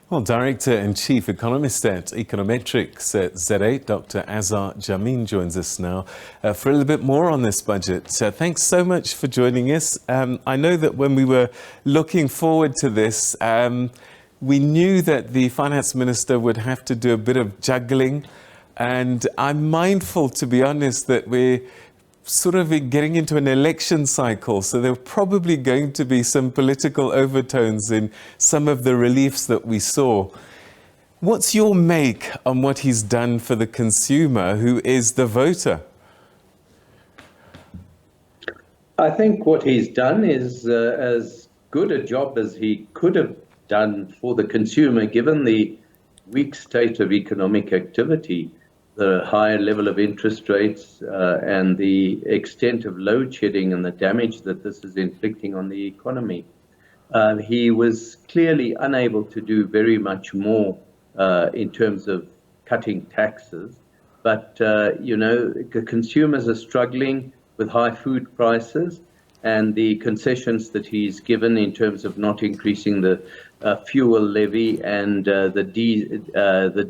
Well, Director and Chief Economist at Econometrix ZA, Dr. Azar Jammine, joins us now for a little bit more on this budget. Thanks so much for joining us. I know that when we were looking forward to this, we knew that the Finance Minister would have to do a bit of juggling. And I'm mindful, to be honest, that we're sort of getting into an election cycle, so there are probably going to be some political overtones in some of the reliefs that we saw. What's your make on what he's done for the consumer, who is the voter? I think what he's done is as good a job as he could have done for the consumer, given the weak state of economic activity, the higher level of interest rates, and the extent of load shedding and the damage that this is inflicting on the economy. He was clearly unable to do very much more in terms of cutting taxes. But, the consumers are struggling with high food prices, and the concessions that he's given in terms of not increasing the fuel levy and the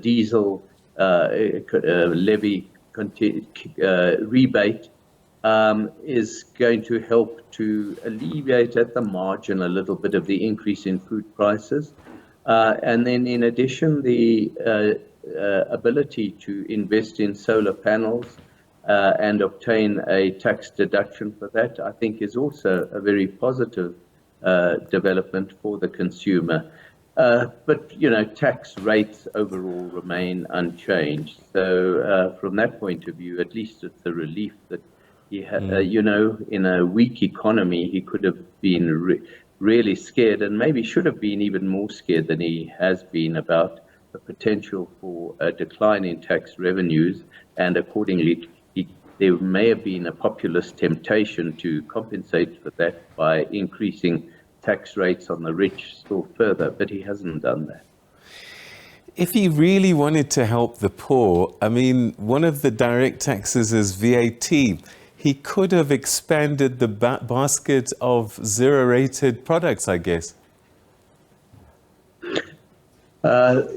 diesel levy rebate is going to help to alleviate at the margin a little bit of the increase in food prices. And then in addition, the ability to invest in solar panels and obtain a tax deduction for that, I think is also a very positive development for the consumer. But, tax rates overall remain unchanged. So from that point of view, at least it's a relief that he had, in a weak economy, he could have been really scared, and maybe should have been even more scared than he has been, about the potential for a decline in tax revenues. And accordingly, there may have been a populist temptation to compensate for that by increasing tax rates on the rich still further, but he hasn't done that. If he really wanted to help the poor, I mean, one of the direct taxes is VAT. He could have expanded the basket of zero-rated products, I guess.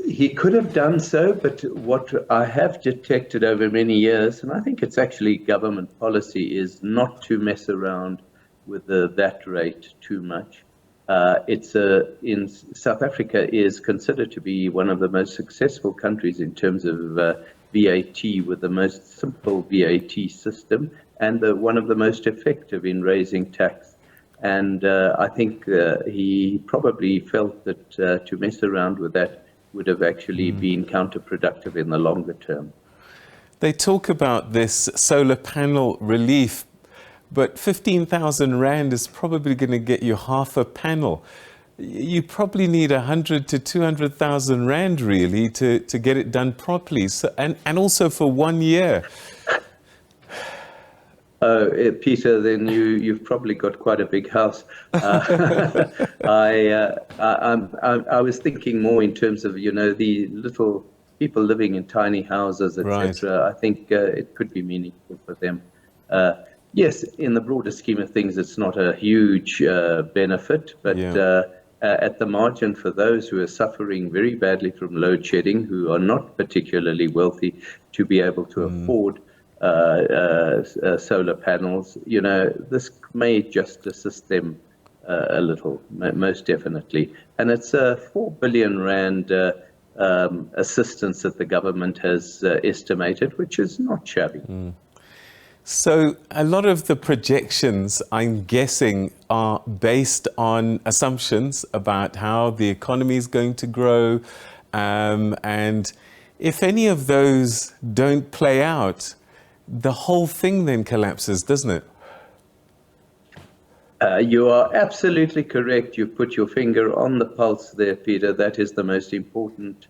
He could have done so, but what I have detected over many years, and I think it's actually government policy, is not to mess around with the VAT rate too much. In South Africa is considered to be one of the most successful countries in terms of VAT, with the most simple VAT system and one of the most effective in raising tax. And I think he probably felt that to mess around with that would have actually been counterproductive in the longer term. They talk about this solar panel relief, but 15,000 Rand is probably going to get you half a panel. You probably need 100 to 200,000 Rand really to get it done properly. So, and also for 1 year. Peter, then you've probably got quite a big house. I was thinking more in terms of, the little people living in tiny houses, etc. Right. I think it could be meaningful for them. Yes, in the broader scheme of things, it's not a huge benefit, but at the margin, for those who are suffering very badly from load shedding, who are not particularly wealthy to be able to afford solar panels, this may just assist them a little, most definitely. And it's a 4 billion Rand assistance that the government has estimated, which is not shabby. So a lot of the projections, I'm guessing, are based on assumptions about how the economy is going to grow. And if any of those don't play out, the whole thing then collapses, doesn't it? You are absolutely correct. You put your finger on the pulse there, Peter. That is the most important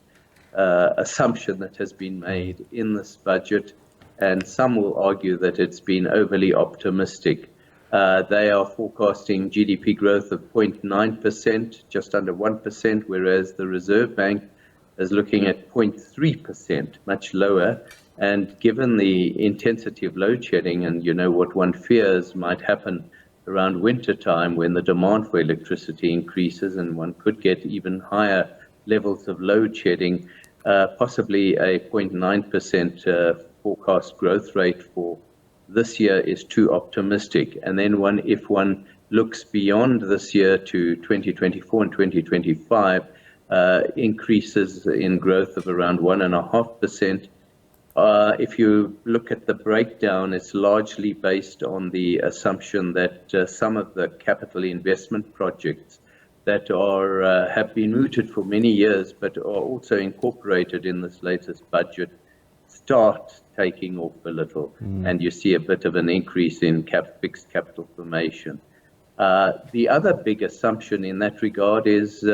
assumption that has been made in this budget. And some will argue that it's been overly optimistic. They are forecasting GDP growth of 0.9%, just under 1%, whereas the Reserve Bank is looking at 0.3%, much lower. And given the intensity of load shedding and, what one fears might happen around winter time when the demand for electricity increases, and one could get even higher levels of load shedding, possibly a 0.9% forecast growth rate for this year is too optimistic. And then if one looks beyond this year to 2024 and 2025, increases in growth of around 1.5%. If you look at the breakdown, it's largely based on the assumption that some of the capital investment projects that have been mooted for many years, but are also incorporated in this latest budget, start taking off a little, and you see a bit of an increase in fixed capital formation. The other big assumption in that regard is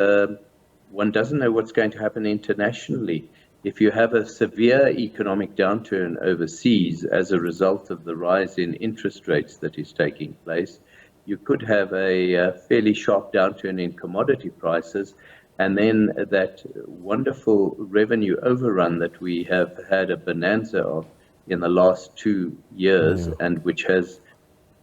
one doesn't know what's going to happen internationally. If you have a severe economic downturn overseas as a result of the rise in interest rates that is taking place, you could have a fairly sharp downturn in commodity prices, and then that wonderful revenue overrun that we have had a bonanza of in the last 2 years, and which has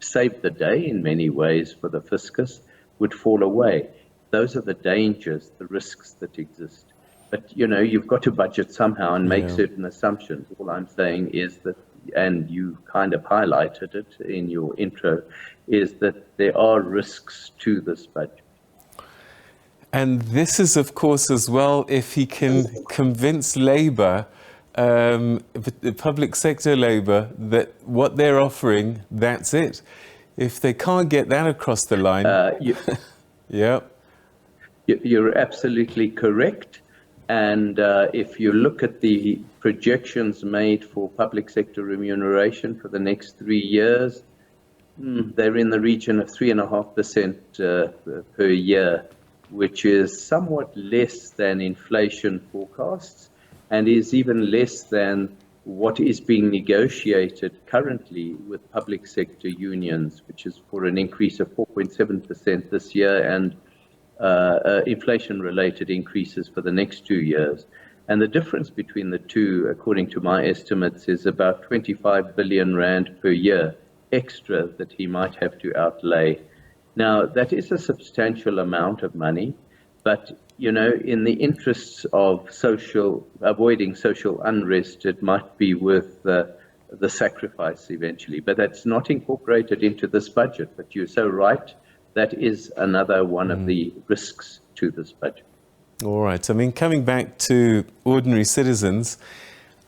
saved the day in many ways for the fiscus, would fall away. Those are the dangers, the risks that exist. But, you've got to budget somehow and make certain assumptions. All I'm saying is that, and you kind of highlighted it in your intro, is that there are risks to this budget. And this is, of course, as well, if he can convince Labour, the public sector Labour, that what they're offering, that's it. If they can't get that across the line... You're absolutely correct. And if you look at the projections made for public sector remuneration for the next 3 years, they're in the region of 3.5% per year, which is somewhat less than inflation forecasts, and is even less than what is being negotiated currently with public sector unions, which is for an increase of 4.7% this year, and inflation-related increases for the next 2 years. And the difference between the two, according to my estimates, is about 25 billion rand per year extra that he might have to outlay. Now, that is a substantial amount of money, but, in the interests of avoiding social unrest, it might be worth the sacrifice eventually. But that's not incorporated into this budget. But you're so right. That is another one of the risks to this budget. All right. I mean, coming back to ordinary citizens,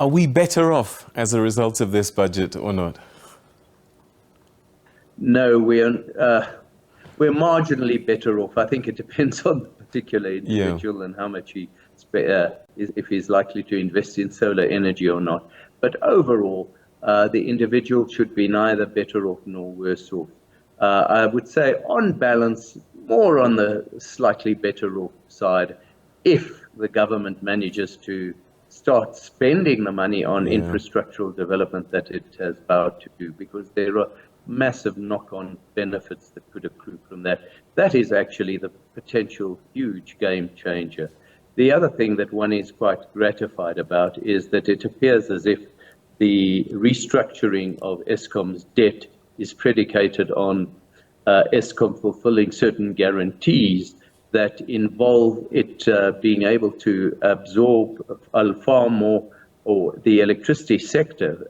are we better off as a result of this budget or not? No, we're marginally better off. I think it depends on the particular individual and how much if he's likely to invest in solar energy or not. But overall, the individual should be neither better off nor worse off. I would say, on balance, more on the slightly better off side if the government manages to start spending the money on infrastructural development that it has vowed to do, because there are massive knock-on benefits that could accrue from that. That is actually the potential huge game changer. The other thing that one is quite gratified about is that it appears as if the restructuring of Eskom's debt is predicated on Eskom fulfilling certain guarantees that involve it being able to absorb far more, or the electricity sector,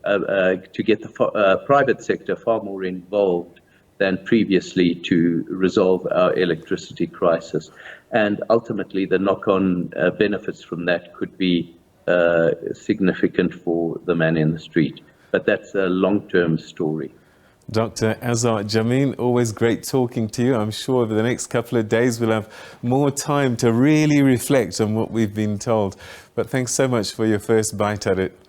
to get the private sector far more involved than previously to resolve our electricity crisis. And ultimately, the knock-on benefits from that could be significant for the man in the street. But that's a long-term story. Dr. Azar Jammine, always great talking to you. I'm sure over the next couple of days we'll have more time to really reflect on what we've been told. But thanks so much for your first bite at it.